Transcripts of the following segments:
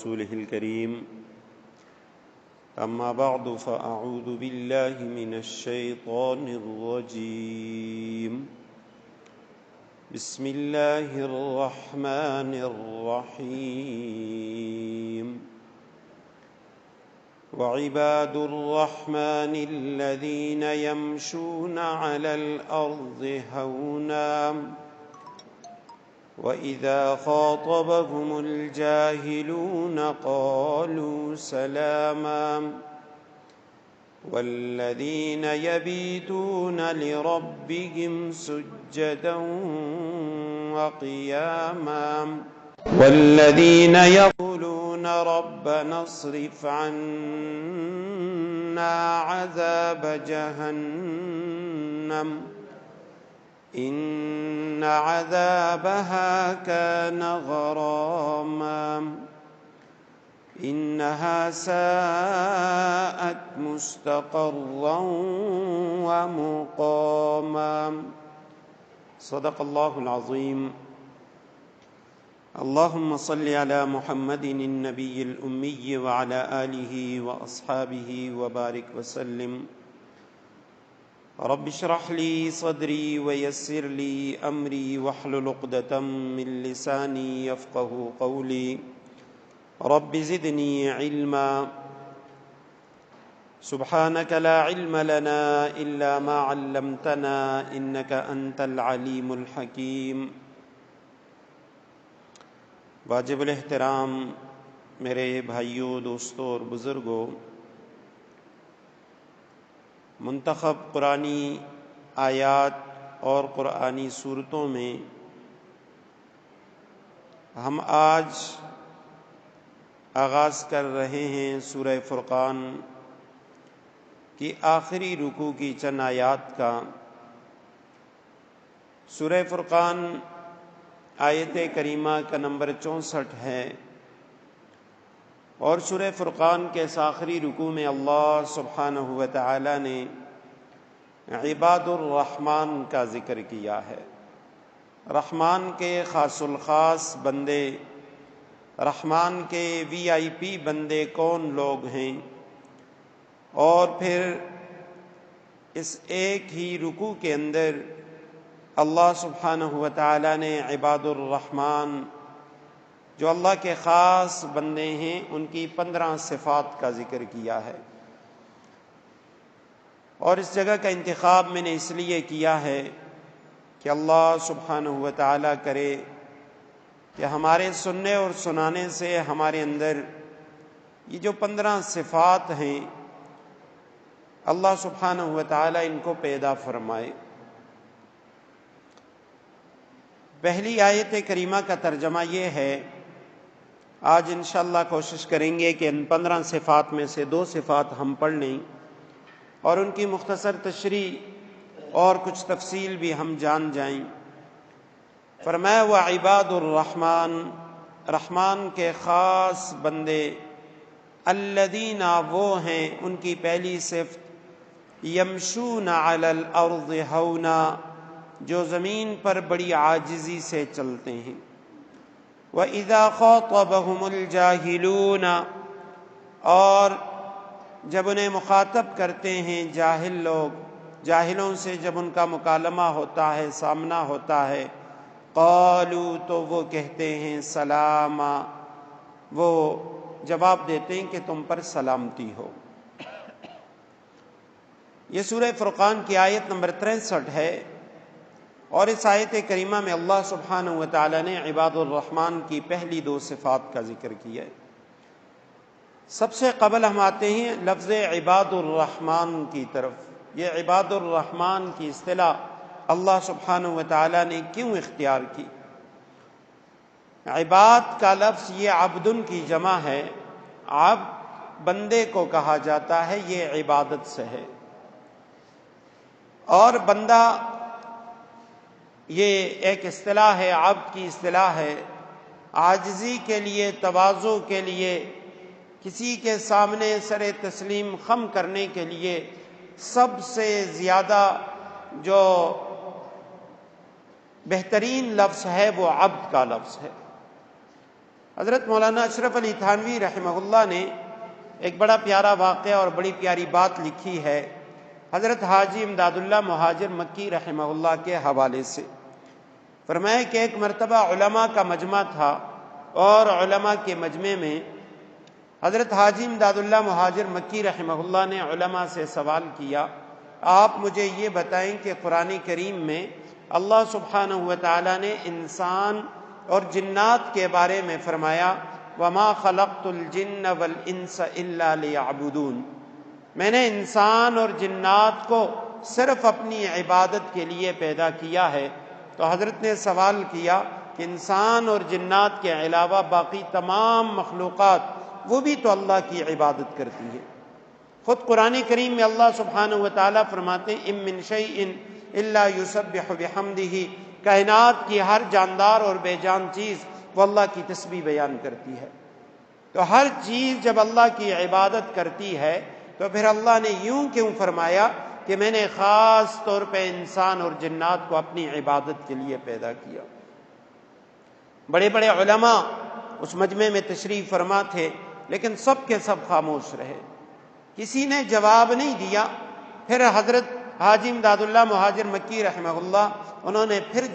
ورسوله الكريم أما بعد فأعوذ بالله من الشيطان الرجيم بسم الله الرحمن الرحيم وعباد الرحمن الذين يمشون على الأرض هونا وإذا خاطبهم الجاهلون قالوا سلاما والذين يبيتون لربهم سجدا وقياما والذين يقولون ربنا اصرف عنا عذاب جهنم إن عذابها كان غراما إنها ساءت مستقرا ومقاما صدق الله العظيم اللهم صل على محمد النبي الأمي وعلى آله وأصحابه وبارك وسلم رب اشرح لي صدري ويسر لي أمري واحلل عقدة من لساني يفقه قولي رب زدني علما سبحانك لا علم لنا إلا ما علمتنا إنك أنت العليم الحكيم واجب الاحترام میرے بھائیوں، دوستوں اور بزرگوں، منتخب قرآنی آیات اور قرآنی صورتوں میں ہم آج آغاز کر رہے ہیں سورہ فرقان کی آخری رکوع کی چند آیات کا۔ سورہ فرقان آیت کریمہ کا نمبر 64 ہے، اور سورہ فرقان کے اس آخری رکوع میں اللہ سبحانہ و تعالی نے عباد الرحمن کا ذکر کیا ہے۔ رحمان کے خاص الخاص بندے، رحمان کے VIP بندے کون لوگ ہیں، اور پھر اس ایک ہی رکوع کے اندر اللہ سبحانہ و تعالی نے عباد الرحمن جو اللہ کے خاص بندے ہیں ان کی 15 صفات کا ذکر کیا ہے۔ اور اس جگہ کا انتخاب میں نے اس لیے کیا ہے کہ اللہ سبحانہ و تعالی کرے کہ ہمارے سننے اور سنانے سے ہمارے اندر یہ جو 15 صفات ہیں اللہ سبحانہ و تعالی ان کو پیدا فرمائے۔ پہلی آیت کریمہ کا ترجمہ یہ ہے، آج انشاءاللہ کوشش کریں گے کہ ان 15 صفات میں سے 2 صفات ہم پڑھ لیں اور ان کی مختصر تشریح اور کچھ تفصیل بھی ہم جان جائیں۔ فرمایا وعباد الرحمن، رحمان کے خاص بندے، الذین وہ ہیں، ان کی پہلی صفت یمشون علی الارض ہونا، جو زمین پر بڑی عاجزی سے چلتے ہیں۔ وَإِذَا خَاطَبَهُمُ الْجَاهِلُونَ، اور جب انہیں مخاطب کرتے ہیں جاہل لوگ، جاہلوں سے جب ان کا مکالمہ ہوتا ہے، سامنا ہوتا ہے، قالوا تو وہ کہتے ہیں سلاما، وہ جواب دیتے ہیں کہ تم پر سلامتی ہو۔ یہ سورہ فرقان کی آیت نمبر 63 ہے، اور اس آیت کریمہ میں اللہ سبحانہ و تعالی نے عباد الرحمن کی پہلی 2 صفات کا ذکر کیا ہے۔ سب سے قبل ہم آتے ہیں لفظ عباد الرحمن کی طرف۔ یہ عباد الرحمن کی اصطلاح اللہ سبحانہ و تعالی نے کیوں اختیار کی؟ عباد کا لفظ یہ عبدن کی جمع ہے، عبد بندے کو کہا جاتا ہے، یہ عبادت سے ہے، اور بندہ یہ ایک اصطلاح ہے، عبد کی اصطلاح ہے، عاجزی کے لیے، تواضع کے لیے، کسی کے سامنے سر تسلیم خم کرنے کے لیے سب سے زیادہ جو بہترین لفظ ہے وہ عبد کا لفظ ہے۔ حضرت مولانا اشرف علی تھانوی رحمہ اللہ نے ایک بڑا پیارا واقعہ اور بڑی پیاری بات لکھی ہے حضرت حاجی امداد اللہ مہاجر مکی رحمہ اللہ کے حوالے سے۔ فرمایا کہ ایک مرتبہ علماء کا مجمع تھا اور علماء کے مجمع میں حضرت حاجی امداد اللہ مہاجر مکی رحمہ اللہ نے علماء سے سوال کیا، آپ مجھے یہ بتائیں کہ قرآن کریم میں اللہ سبحانہ و تعالیٰ نے انسان اور جنات کے بارے میں فرمایا وَمَا خَلَقْتُ الْجِنَّ وَالْإِنسَ إِلَّا لِيَعْبُدُونَ، میں نے انسان اور جنات کو صرف اپنی عبادت کے لیے پیدا کیا ہے۔ تو حضرت نے سوال کیا کہ انسان اور جنات کے علاوہ باقی تمام مخلوقات وہ بھی تو اللہ کی عبادت کرتی ہے۔ خود قرآن کریم میں اللہ سبحانہ و تعالیٰ فرماتے ہیں اِن مِّن شَيْءٍ إِلَّا يُسَبِّحُ بِحَمْدِهِ، کائنات کی ہر جاندار اور بے جان چیز وہ اللہ کی تسبیح بیان کرتی ہے۔ تو ہر چیز جب اللہ کی عبادت کرتی ہے تو پھر اللہ نے یوں کیوں فرمایا کہ میں نے خاص طور پہ انسان اور جنات کو اپنی عبادت کے لیے پیدا کیا۔ بڑے بڑے علماء اس مجمع میں تشریف فرما تھے لیکن سب کے سب خاموش رہے، کسی نے جواب نہیں دیا۔ پھر حضرت حاجی امداد اللہ مہاجر مکی رحمہ اللہ انہوں نے پھر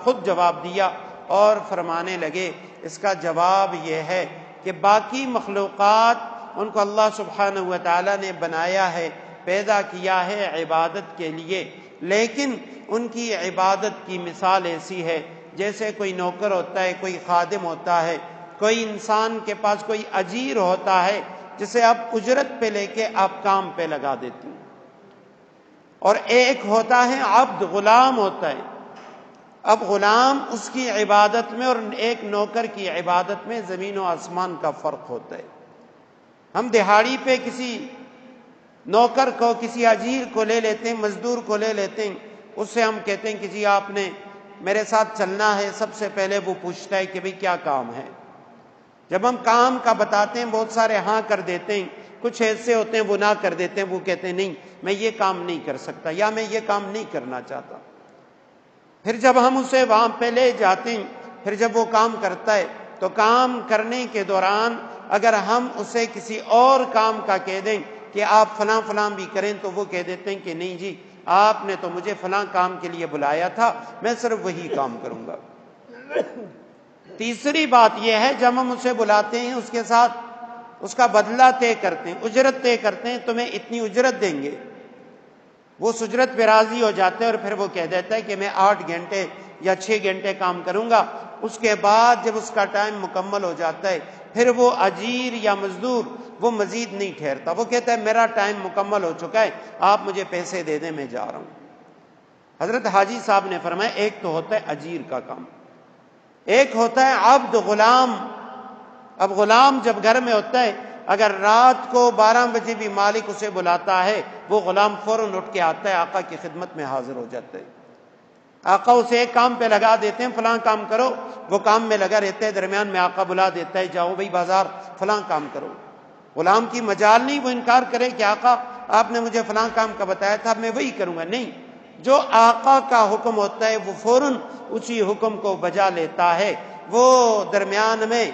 خود جواب دیا اور فرمانے لگے اس کا جواب یہ ہے کہ باقی مخلوقات ان کو اللہ سبحانہ و تعالیٰ نے بنایا ہے، پیدا کیا ہے عبادت کے لیے، لیکن ان کی عبادت کی مثال ایسی ہے جیسے کوئی نوکر ہوتا ہے، کوئی خادم ہوتا ہے، کوئی انسان کے پاس کوئی اجیر ہوتا ہے جسے آپ اجرت پہ لے کے آپ کام پہ لگا دیتے ہیں، اور ایک ہوتا ہے عبد، غلام ہوتا ہے۔ اب غلام اس کی عبادت میں اور ایک نوکر کی عبادت میں زمین و آسمان کا فرق ہوتا ہے۔ ہم دہاڑی پہ کسی نوکر کو، کسی اجیر کو لے لیتے ہیں، مزدور کو لے لیتے ہیں، اس سے ہم کہتے ہیں کہ جی آپ نے میرے ساتھ چلنا ہے، سب سے پہلے وہ پوچھتا ہے کہ بھئی کیا کام ہے۔ جب ہم کام کا بتاتے ہیں بہت سارے ہاں کر دیتے ہیں، کچھ ایسے ہوتے ہیں وہ نہ کر دیتے ہیں، وہ کہتے ہیں نہیں میں یہ کام نہیں کر سکتا یا میں یہ کام نہیں کرنا چاہتا۔ پھر جب ہم اسے وہاں پہ لے جاتے ہیں، پھر جب وہ کام کرتا ہے تو کام کرنے کے دوران اگر ہم اسے کسی اور کام کا کہہ دیں کہ آپ فلاں فلاں بھی کریں تو وہ کہہ دیتے ہیں کہ نہیں جی آپ نے تو مجھے فلاں کام کے لیے بلایا تھا، میں صرف وہی کام کروں گا۔ تیسری بات یہ ہے جب ہم اسے بلاتے ہیں اس کے ساتھ اس کا بدلہ طے کرتے ہیں، اجرت طے کرتے ہیں، تمہیں اتنی اجرت دیں گے، وہ اس اجرت پہ راضی ہو جاتے ہیں اور پھر وہ کہہ دیتا ہے کہ میں 8 گھنٹے یا 6 گھنٹے کام کروں گا۔ اس کے بعد جب اس کا ٹائم مکمل ہو جاتا ہے پھر وہ اجیر یا مزدور وہ مزید نہیں ٹھہرتا، وہ کہتا ہے میرا ٹائم مکمل ہو چکا ہے، آپ مجھے پیسے دے دیں میں جا رہا ہوں۔ حضرت حاجی صاحب نے فرمایا ایک تو ہوتا ہے اجیر کا کام، ایک ہوتا ہے عبد، غلام۔ اب غلام جب گھر میں ہوتا ہے اگر رات کو 12 بجے بھی مالک اسے بلاتا ہے وہ غلام فوراً اٹھ کے آتا ہے، آقا کی خدمت میں حاضر ہو جاتا ہے۔ آقا اسے ایک کام پہ لگا دیتے ہیں فلاں کام کرو، وہ کام میں لگا رہتا ہے، درمیان میں آقا بلا دیتا ہے جاؤ بھائی بازار فلاں کام کرو۔ غلام کی مجال نہیں وہ انکار کرے کہ آقا آپ نے مجھے فلاں کام کا بتایا تھا میں وہی کروں گا، نہیں، جو آقا کا حکم ہوتا ہے وہ فوراً اسی حکم کو بجا لیتا ہے، وہ درمیان میں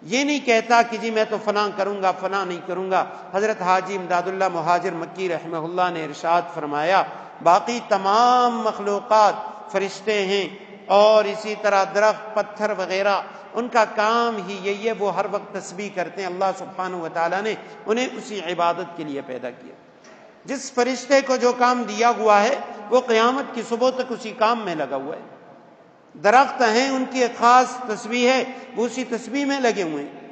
یہ نہیں کہتا کہ جی میں تو فلاں کروں گا فلاں نہیں کروں گا۔ حضرت حاجی امداد اللہ مہاجر مکی رحمہ اللہ نے ارشاد فرمایا باقی تمام مخلوقات فرشتے ہیں اور اسی طرح درخت پتھر وغیرہ ان کا کام ہی یہی ہے، وہ ہر وقت تسبیح کرتے ہیں، اللہ سبحانہ و تعالیٰ نے انہیں اسی عبادت کے لیے پیدا کیا۔ جس فرشتے کو جو کام دیا ہوا ہے وہ قیامت کی صبح تک اسی کام میں لگا ہوا ہے۔ درخت ہیں ان کی ایک خاص تسبیح ہے، وہ اسی تسبیح میں لگے ہوئے ہیں،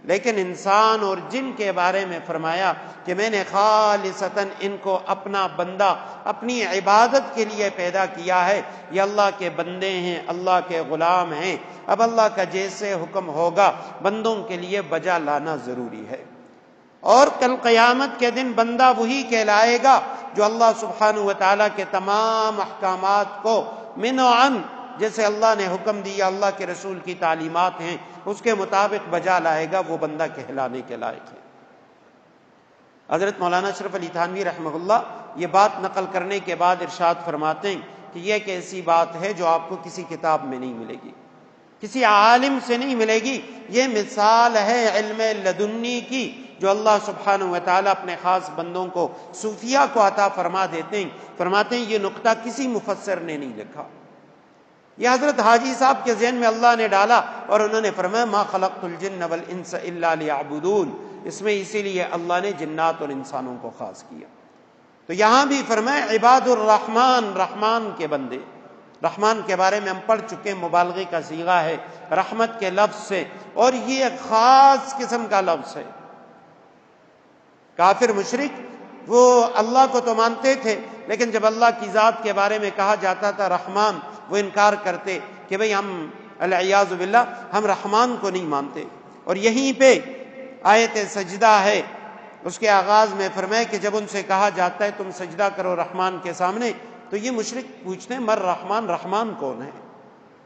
لیکن انسان اور جن کے بارے میں فرمایا کہ میں نے خالصتاً ان کو اپنا بندہ اپنی عبادت کے لیے پیدا کیا ہے، یہ اللہ کے بندے ہیں، اللہ کے غلام ہیں۔ اب اللہ کا جیسے حکم ہوگا بندوں کے لیے بجا لانا ضروری ہے، اور کل قیامت کے دن بندہ وہی کہلائے گا جو اللہ سبحانہ و تعالیٰ کے تمام احکامات کو من و عن جیسے اللہ نے حکم دیا، اللہ کے رسول کی تعلیمات ہیں اس کے مطابق بجا لائے گا، وہ بندہ کہلانے کے لائق ہے۔ حضرت مولانا اشرف علی تھانوی رحمہ اللہ یہ بات نقل کرنے کے بعد ارشاد فرماتے ہیں کہ یہ ایک ایسی بات ہے جو آپ کو کسی کتاب میں نہیں ملے گی، کسی عالم سے نہیں ملے گی. یہ مثال ہے علم لدنی کی جو اللہ سبحانہ و تعالیٰ اپنے خاص بندوں کو صوفیہ کو عطا فرما دیتے ہیں. فرماتے ہیں یہ نقطہ کسی مفسر نے نہیں لکھا، یہ حضرت حاجی صاحب کے ذہن میں اللہ نے ڈالا اور انہوں نے فرمایا ما خلقت الجن والانس الا لیعبدون. اس میں اسی لیے اللہ نے جنات اور انسانوں کو خاص کیا. تو یہاں بھی فرمایا عباد الرحمن، رحمان کے بندے. رحمان کے بارے میں ہم پڑھ چکے ہیں، مبالغے کا صیغہ ہے رحمت کے لفظ سے، اور یہ ایک خاص قسم کا لفظ ہے. کافر مشرک وہ اللہ کو تو مانتے تھے، لیکن جب اللہ کی ذات کے بارے میں کہا جاتا تھا رحمان، وہ انکار کرتے کہ بھئی ہم العیاذ باللہ ہم رحمان کو نہیں مانتے. اور یہیں پہ آیت سجدہ ہے، اس کے آغاز میں فرمائے کہ جب ان سے کہا جاتا ہے تم سجدہ کرو رحمان کے سامنے، تو یہ مشرک پوچھتے ہیں مر رحمان، رحمان کون ہے؟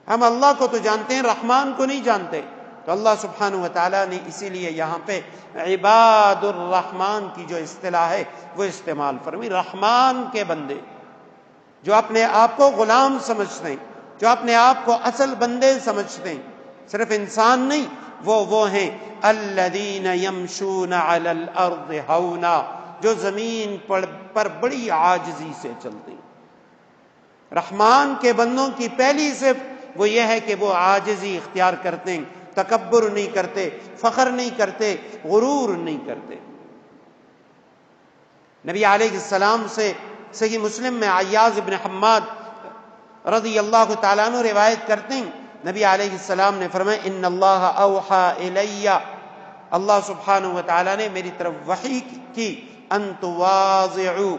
ہم اللہ کو تو جانتے ہیں، رحمان کو نہیں جانتے. تو اللہ سبحانہ و تعالیٰ نے اسی لیے یہاں پہ عباد الرحمن کی جو اصطلاح ہے وہ استعمال فرمی. رحمان کے بندے جو اپنے آپ کو غلام سمجھتے ہیں، جو اپنے آپ کو اصل بندے سمجھتے ہیں، صرف انسان نہیں، وہ ہیں الذین یمشون علی الارض ہونا، جو زمین پر بڑی عاجزی سے چلتے ہیں. رحمان کے بندوں کی پہلی صفت وہ یہ ہے کہ وہ عاجزی اختیار کرتے ہیں، تکبر نہیں کرتے، فخر نہیں کرتے، غرور نہیں کرتے. نبی علیہ السلام سے صحیح مسلم میں عیاض بن حماد رضی اللہ تعالیٰ عنہ روایت کرتے ہیں، نبی علیہ السلام نے فرمایا ان اللہ اوحا الی، اللہ سبحانہ و تعالیٰ نے میری طرف وحی کی ان تواضعوا،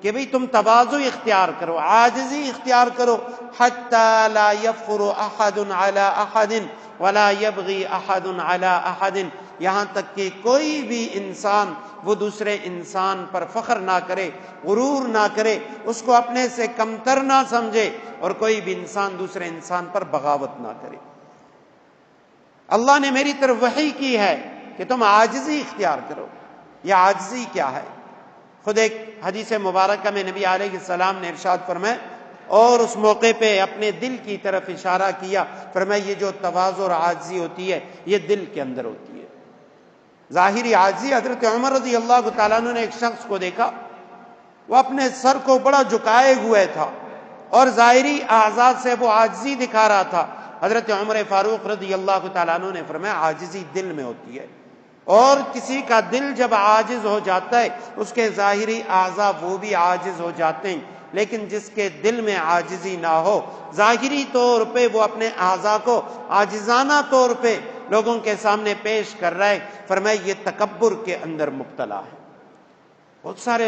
کہ بھئی تم تواضع اختیار کرو، عاجزی اختیار کرو، حتی لا یفخر احد علی احد ولا یبغی احد علی احد، یہاں تک کہ کوئی بھی انسان وہ دوسرے انسان پر فخر نہ کرے، غرور نہ کرے، اس کو اپنے سے کمتر نہ سمجھے، اور کوئی بھی انسان دوسرے انسان پر بغاوت نہ کرے. اللہ نے میری طرف وحی کی ہے کہ تم عاجزی اختیار کرو. یہ عاجزی کیا ہے؟ خود ایک حدیث مبارکہ میں نبی علیہ السلام نے ارشاد فرمایا اور اس موقع پہ اپنے دل کی طرف اشارہ کیا، فرمایا یہ جو تواضع اور عاجزی ہوتی ہے یہ دل کے اندر ہوتی ہے. ظاہری عاجزی، حضرت عمر رضی اللہ تعالیٰ عنہ نے ایک شخص کو دیکھا، وہ اپنے سر کو بڑا جھکائے ہوئے تھا اور ظاہری اعضاء سے وہ عاجزی دکھا رہا تھا. حضرت عمر فاروق رضی اللہ تعالیٰ عنہ نے فرمایا عاجزی دل میں ہوتی ہے، اور کسی کا دل جب عاجز ہو جاتا ہے اس کے ظاہری اعضاء وہ بھی عاجز ہو جاتے ہیں. لیکن جس کے دل میں عاجزی نہ ہو، ظاہری طور پہ وہ اپنے اعضاء کو عاجزانہ طور پہ لوگوں کے سامنے پیش کر رہا ہے، فرمایا یہ تکبر کے اندر مبتلا ہے. بہت سارے